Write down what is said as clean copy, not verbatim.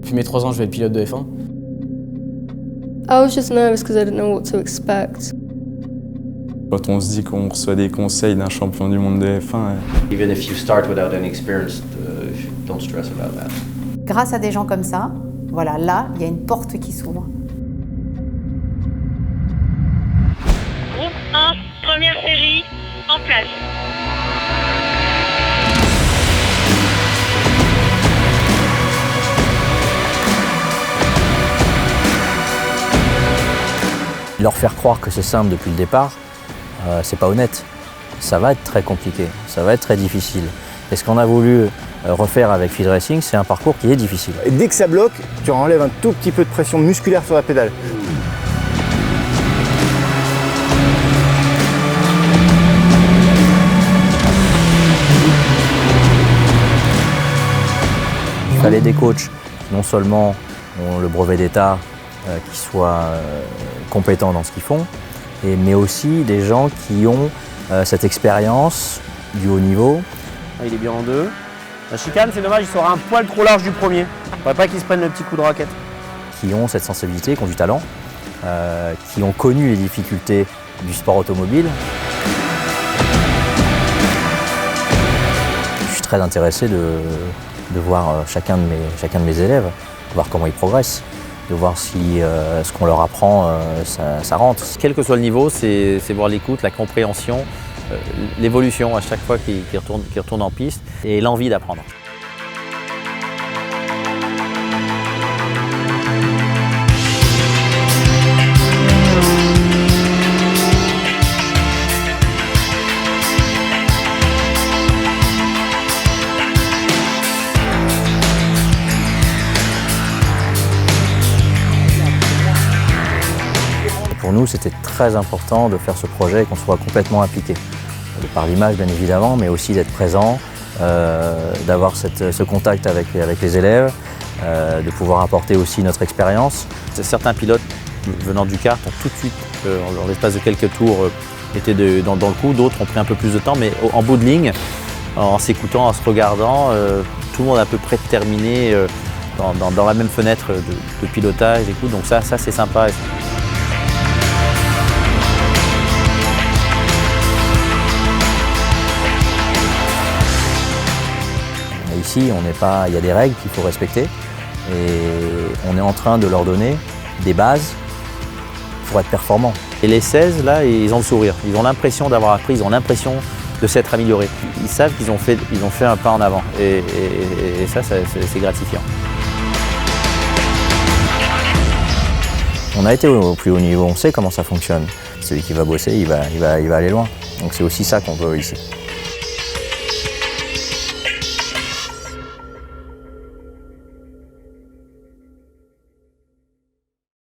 Depuis mes 3 ans, je vais être pilote de F1. I was just nervous because I didn't know what to expect. Quand on se dit qu'on reçoit des conseils d'un champion du monde de F1... Even if you start without any experience, don't stress about that. Grâce à des gens comme ça, voilà, là, il y a une porte qui s'ouvre. Groupe 1, première série, en place. Leur faire croire que c'est simple depuis le départ, c'est pas honnête. Ça va être très compliqué, ça va être très difficile. Et ce qu'on a voulu refaire avec Field Racing, c'est un parcours qui est difficile. Et dès que ça bloque, tu enlèves un tout petit peu de pression musculaire sur la pédale. Il fallait des coachs qui non seulement ont le brevet d'État, qui soient compétents dans ce qu'ils font, mais aussi des gens qui ont cette expérience du haut niveau. Il est bien en deux. La chicane, c'est dommage, il sera un poil trop large du premier. Il ne faudrait pas qu'il se prenne le petit coup de raquette. Qui ont cette sensibilité, qui ont du talent, qui ont connu les difficultés du sport automobile. Je suis très intéressé de voir chacun de mes élèves, de voir comment ils progressent, de voir si ce qu'on leur apprend, ça rentre. Quel que soit le niveau, c'est voir l'écoute, la compréhension, l'évolution à chaque fois qu'ils retournent en piste et l'envie d'apprendre. Pour nous, c'était très important de faire ce projet et qu'on soit complètement impliqué. Par l'image, bien évidemment, mais aussi d'être présent, d'avoir ce contact avec les élèves, de pouvoir apporter aussi notre expérience. Certains pilotes venant du kart ont tout de suite, en l'espace de quelques tours, été dans le coup. D'autres ont pris un peu plus de temps, mais en bout de ligne, en s'écoutant, en se regardant, tout le monde à peu près terminé dans la même fenêtre de pilotage. Donc ça c'est sympa. Ici, il y a des règles qu'il faut respecter et on est en train de leur donner des bases pour être performants. Et les 16, là, ils ont le sourire. Ils ont l'impression d'avoir appris, ils ont l'impression de s'être améliorés. Ils savent qu'ils ont fait un pas en avant et ça, c'est gratifiant. On a été au plus haut niveau, on sait comment ça fonctionne. Celui qui va bosser, il va aller loin. Donc c'est aussi ça qu'on veut ici.